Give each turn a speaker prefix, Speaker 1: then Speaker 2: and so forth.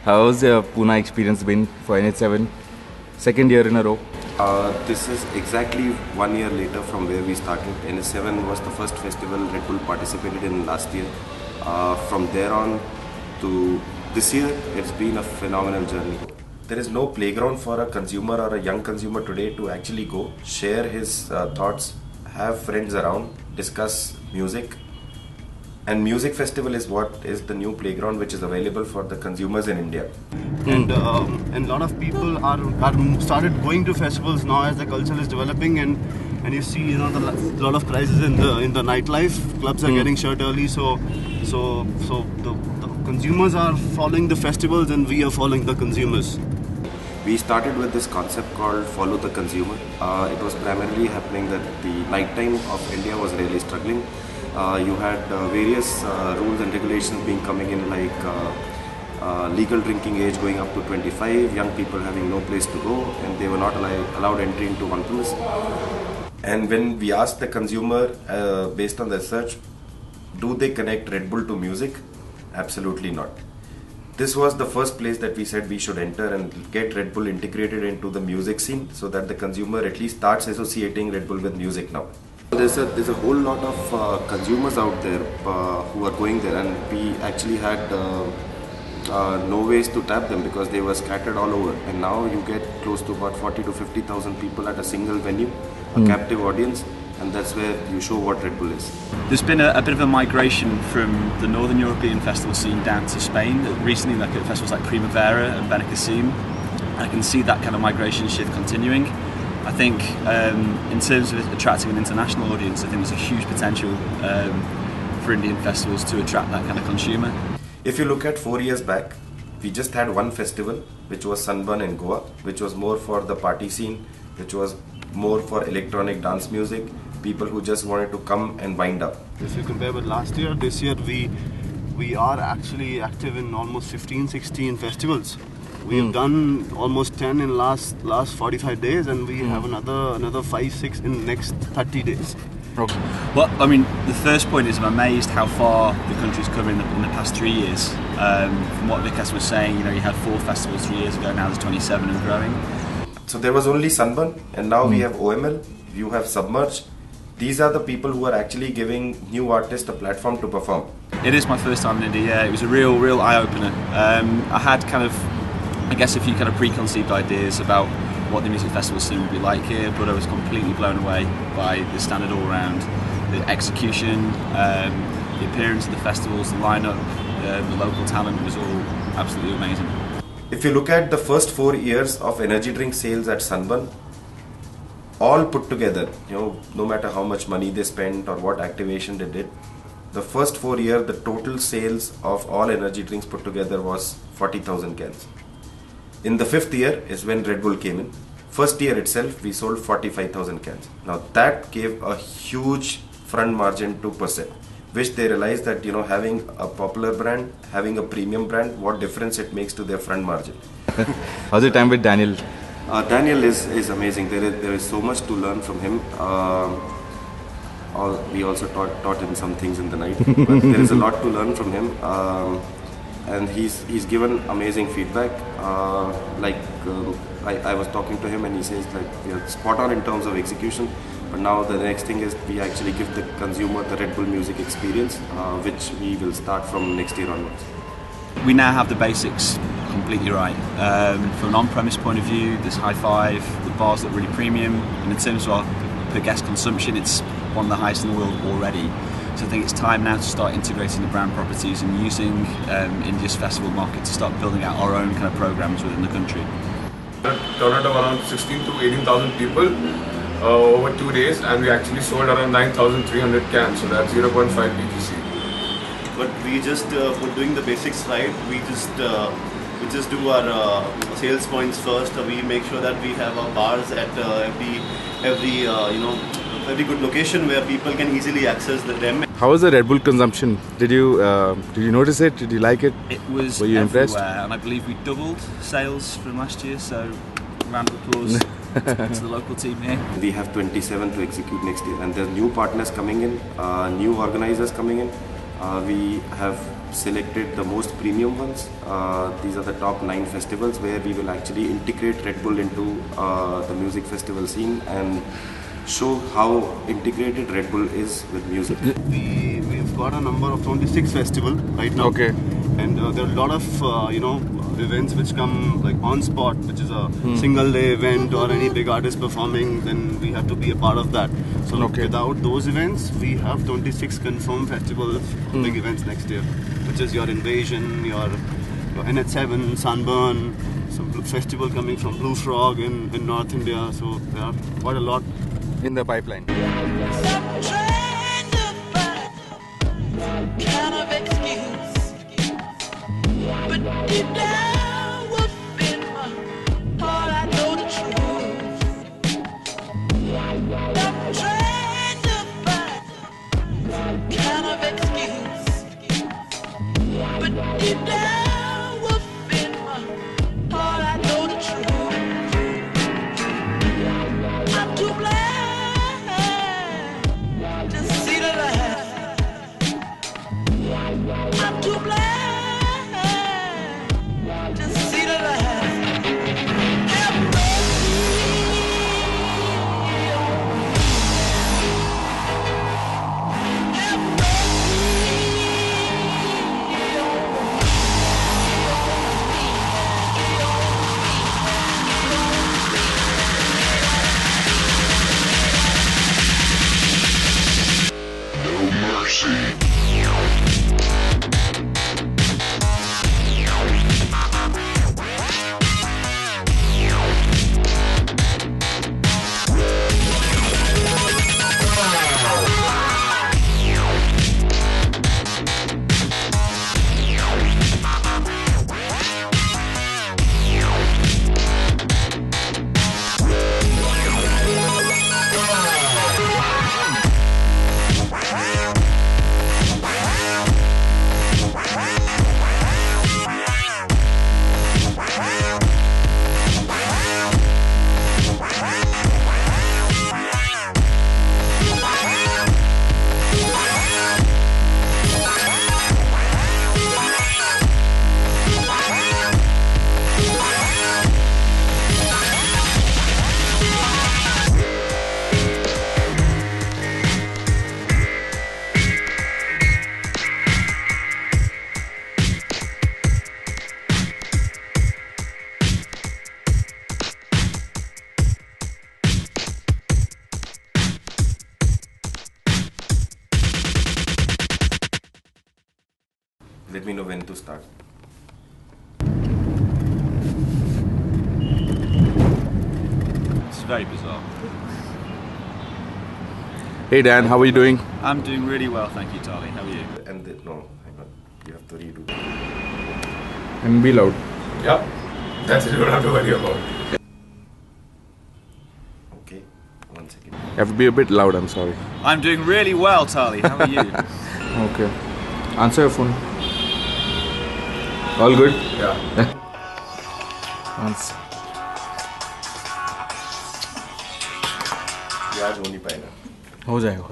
Speaker 1: How's your Pune experience been for NH7? Second year in a row.
Speaker 2: This is exactly 1 year later from where we started. NH7 was the first festival Red Bull participated in last year. From there on to this year, it's been a phenomenal journey. There is no playground for a consumer or a young consumer today to actually go, share his thoughts, have friends around, discuss music. And music festival is what is the new playground which is available for the consumers in India.
Speaker 3: And a lot of people are started going to festivals now as the culture is developing, and you see a lot of crisis in the nightlife. Clubs are getting shut early, so the consumers are following the festivals and we are following the consumers.
Speaker 2: We started with this concept called Follow the Consumer. It was primarily happening that the nighttime of India was really struggling. You had various rules and regulations being coming in, like legal drinking age going up to 25, young people having no place to go, and they were not allowed entry into one place. And when we asked the consumer, based on the research, do they connect Red Bull to music? Absolutely not. This was the first place that we said we should enter and get Red Bull integrated into the music scene, so that the consumer at least starts associating Red Bull with music now. There's a whole lot of consumers out there who are going there, and we actually had no ways to tap them because they were scattered all over. And now you get close to about 40 to 50,000 people at a single venue, a captive audience, and that's where you show what Red Bull is.
Speaker 4: There's been a bit of a migration from the Northern European festival scene down to Spain. Recently, like at festivals like Primavera and Benicassim, I can see that kind of migration shift continuing. I think in terms of attracting an international audience, I think there's a huge potential for Indian festivals to attract that kind of consumer.
Speaker 2: If you look at 4 years back, we just had one festival, which was Sunburn in Goa, which was more for the party scene, which was more for electronic dance music, people who just wanted to come and wind up.
Speaker 3: If you compare with last year, this year we are actually active in almost 15-16 festivals. We have done almost 10 in last 45 days, and we have another 5-6 in the next 30 days.
Speaker 1: Okay.
Speaker 4: Well, I mean, the first point is I'm amazed how far the country's come in the past 3 years. From what Vikas was saying, you had 4 festivals 3 years ago, now there's 27 and growing.
Speaker 2: So there was only Sunburn, and now we have OML, you have Submerge. These are the people who are actually giving new artists a platform to perform.
Speaker 4: It is my first time in India. It was a real eye-opener. I had I guess a few kind of preconceived ideas about what the music festival scene would be like here, but I was completely blown away by the standard all round, the execution, the appearance of the festivals, the lineup, the local talent was all absolutely amazing.
Speaker 2: If you look at the first 4 years of energy drink sales at Sunburn, all put together, no matter how much money they spent or what activation they did, the first 4 years, the total sales of all energy drinks put together was 40,000 cans. In the 5th year is when Red Bull came in. First year itself, we sold 45,000 cans. Now that gave a huge front margin to Percent, which they realized that having a popular brand, having a premium brand, what difference it makes to their front margin.
Speaker 1: How's your time with Daniel?
Speaker 2: Daniel is amazing. There is so much to learn from him. We also taught him some things in the night, but there is a lot to learn from him. And he's given amazing feedback. I was talking to him, and he says we are spot on in terms of execution. But now the next thing is we actually give the consumer the Red Bull music experience, which we will start from next year onwards.
Speaker 4: We now have the basics completely right. From an on-premise point of view, there's Hi-Five, the bars look really premium, and in terms of our per guest consumption, it's one of the highest in the world already. So I think it's time now to start integrating the brand properties and using India's festival market to start building out our own kind of programs within the country.
Speaker 5: Turnout of around 16 to 18,000 people over 2 days, and we actually sold around 9,300 cans, so that's 0.5 BGC.
Speaker 3: But we just for doing the basics right, we just do our sales points first. We make sure that we have our bars at every good location where people can easily access them.
Speaker 1: How was the Red Bull consumption? Did you notice it? Did you like it?
Speaker 4: It was
Speaker 1: Were you impressed?
Speaker 4: And I believe we doubled sales from last year. So, round of applause to the local team here.
Speaker 2: We have 27 to execute next year, and there's new partners coming in, new organizers coming in. We have selected the most premium ones. These are the top 9 festivals where we will actually integrate Red Bull into the music festival scene and show how integrated Red Bull is with music.
Speaker 3: We've got a number of 26 festivals right now.
Speaker 1: Okay.
Speaker 3: And there are a lot of events which come like on spot, which is a single day event or any big artist performing. Then we have to be a part of that. So without those events, we have 26 confirmed festivals, big events next year, which is your Invasion, your NH7, Sunburn, some festival coming from Blue Frog in North India. So there are quite a lot
Speaker 1: in the pipeline.
Speaker 2: Let me know when to start.
Speaker 4: It's very bizarre.
Speaker 1: Hey Dan, how are you doing?
Speaker 4: I'm doing really well, thank you, Tali. How are you?
Speaker 2: And no, hang on. You have to redo.
Speaker 1: And be loud.
Speaker 5: Yeah, that's it. You don't have to worry about.
Speaker 2: Okay, 1 second.
Speaker 1: You have to be a bit loud, I'm sorry.
Speaker 4: I'm doing really well, Tali. How are you?
Speaker 1: Okay. Answer your phone. All good?
Speaker 5: Yeah.
Speaker 1: Answer.
Speaker 2: याद हो नहीं पाएगा.
Speaker 1: हो जाएगा